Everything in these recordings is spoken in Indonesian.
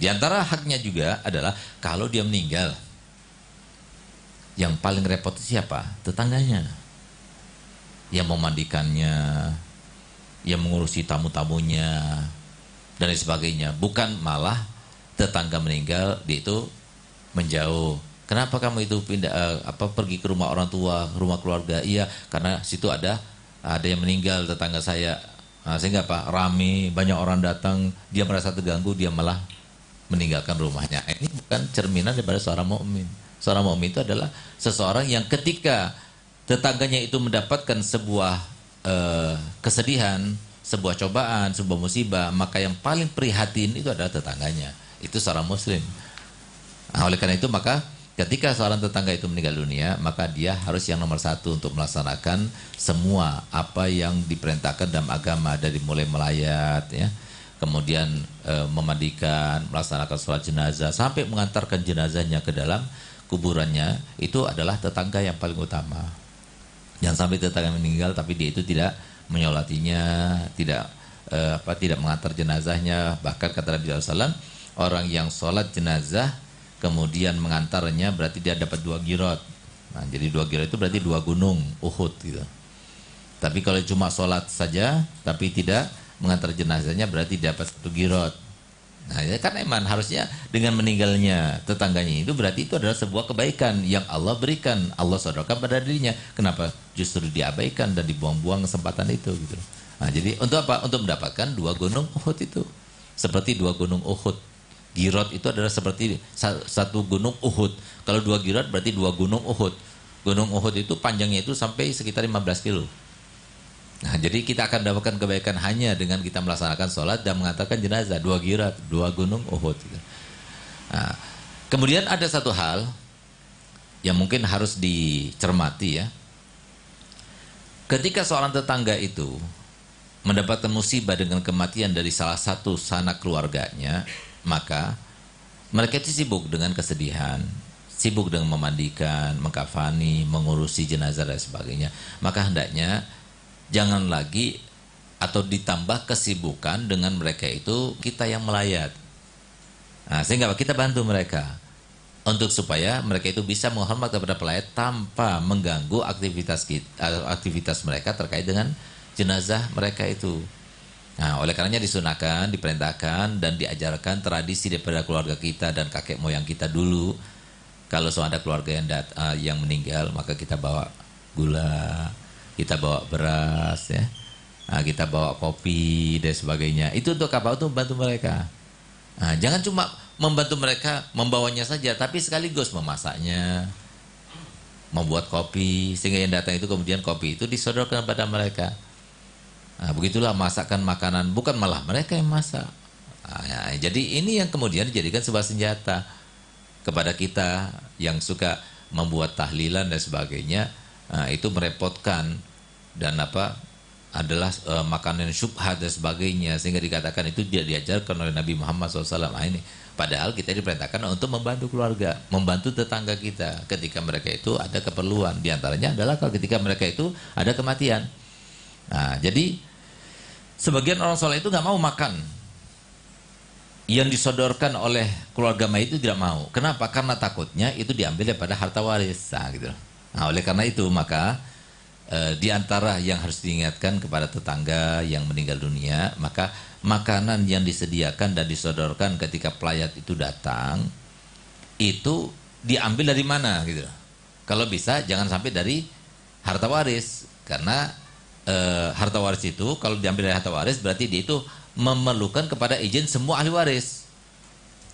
Di antara haknya juga adalah kalau dia meninggal, yang paling repot siapa? Tetangganya. Yang memandikannya, yang mengurusi tamu-tamunya, dan lain sebagainya. Bukan malah tetangga meninggal, dia itu menjauh. Kenapa kamu itu pindah pergi ke rumah orang tua, rumah keluarga? Iya, karena situ ada yang meninggal tetangga saya. Nah, sehingga apa? Rame, banyak orang datang, dia merasa terganggu, dia malah meninggalkan rumahnya. Ini bukan cerminan daripada seorang mukmin. Seorang mukmin itu adalah seseorang yang ketika tetangganya itu mendapatkan sebuah kesedihan, sebuah cobaan, sebuah musibah, maka yang paling prihatin itu adalah tetangganya. Itu seorang muslim. Nah, oleh karena itu maka ketika seorang tetangga itu meninggal dunia, maka dia harus yang nomor satu untuk melaksanakan semua apa yang diperintahkan dalam agama, dari mulai melayat, ya, kemudian memandikan, melaksanakan sholat jenazah, sampai mengantarkan jenazahnya ke dalam kuburannya. Itu adalah tetangga yang paling utama. Jangan sampai tetangga meninggal tapi dia itu tidak menyolatinya, tidak mengantar jenazahnya. Bahkan kata Nabi SAW, orang yang sholat jenazah kemudian mengantarnya berarti dia dapat 2 girot. Nah, jadi 2 girot itu berarti 2 gunung Uhud gitu. Tapi kalau cuma sholat saja tapi tidak mengantar jenazahnya berarti dapat 1 girot. Nah, ya kan emang harusnya dengan meninggalnya tetangganya itu berarti itu adalah sebuah kebaikan yang Allah berikan, Allah sodorkan pada dirinya. Kenapa justru diabaikan dan dibuang-buang kesempatan itu gitu. Nah, jadi untuk apa? Untuk mendapatkan 2 gunung Uhud itu. Seperti 2 gunung Uhud. Girot itu adalah seperti 1 gunung Uhud. Kalau 2 girot berarti 2 gunung Uhud. Gunung Uhud itu panjangnya itu sampai sekitar 15 kilo. Nah, jadi kita akan mendapatkan kebaikan hanya dengan kita melaksanakan sholat dan mengantarkan jenazah. 2 girot, 2 gunung Uhud. Nah, kemudian ada satu hal yang mungkin harus dicermati, ya. Ketika seorang tetangga itu mendapatkan musibah dengan kematian dari salah satu sanak keluarganya, maka mereka itu sibuk dengan kesedihan, sibuk dengan memandikan, mengkafani, mengurusi jenazah dan sebagainya. Maka hendaknya jangan lagi atau ditambah kesibukan dengan mereka itu kita yang melayat. Nah, sehingga kita bantu mereka untuk supaya mereka itu bisa menghormat kepada pelayat tanpa mengganggu aktivitas mereka terkait dengan jenazah mereka itu. Nah, oleh karenanya disunahkan, diperintahkan dan diajarkan tradisi daripada keluarga kita dan kakek moyang kita dulu. Kalau ada keluarga yang meninggal, maka kita bawa gula, kita bawa beras, ya. Nah, kita bawa kopi dan sebagainya. Itu untuk apa? Untuk membantu mereka. Nah, jangan cuma membantu mereka membawanya saja, tapi sekaligus memasaknya, membuat kopi, sehingga yang datang itu kemudian kopi itu disodorkan kepada mereka. Nah, begitulah masakan makanan, bukan malah mereka yang masak. Nah, ya, jadi ini yang kemudian dijadikan sebuah senjata kepada kita yang suka membuat tahlilan dan sebagainya. Nah, itu merepotkan dan adalah makanan syubhat dan sebagainya, sehingga dikatakan itu tidak diajarkan oleh Nabi Muhammad SAW. Nah, ini padahal kita diperintahkan untuk membantu keluarga, membantu tetangga kita ketika mereka itu ada keperluan. Di antaranya adalah kalau ketika mereka itu ada kematian. Nah, jadi sebagian orang soleh itu nggak mau makan yang disodorkan oleh keluarga mayit itu, tidak mau. Kenapa? Karena takutnya itu diambil daripada harta waris. Nah, gitu. Nah, oleh karena itu maka di antara yang harus diingatkan kepada tetangga yang meninggal dunia, maka makanan yang disediakan dan disodorkan ketika pelayat itu datang itu diambil dari mana gitu. Kalau bisa jangan sampai dari harta waris, karena harta waris itu kalau diambil dari harta waris berarti dia itu memerlukan kepada izin semua ahli waris.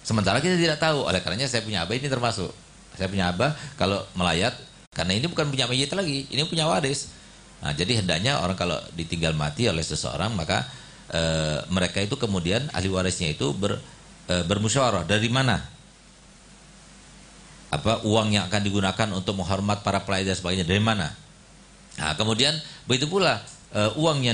Sementara kita tidak tahu. Oleh karenanya saya punya abah ini termasuk. Saya punya abah kalau melayat, karena ini bukan punya mayit lagi, ini punya waris. Nah, jadi hendaknya orang kalau ditinggal mati oleh seseorang, maka mereka itu kemudian ahli warisnya itu bermusyawarah dari mana uang yang akan digunakan untuk menghormat para pelayat dan sebagainya, dari mana. Nah, kemudian begitu pula uang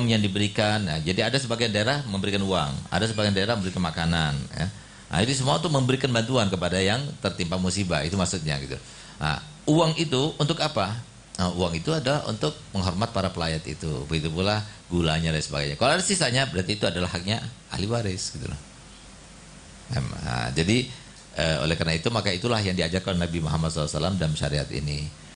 yang diberikan. Nah, jadi ada sebagian daerah memberikan uang, ada sebagian daerah memberikan makanan, ya. Nah, ini semua untuk memberikan bantuan kepada yang tertimpa musibah, itu maksudnya gitu. Nah, uang itu untuk apa? Nah, uang itu adalah untuk menghormat para pelayat itu. Begitu pula gulanya dan sebagainya. Kalau ada sisanya berarti itu adalah haknya ahli waris gitu loh. Jadi oleh karena itu maka itulah yang diajarkan Nabi Muhammad SAW dalam syariat ini.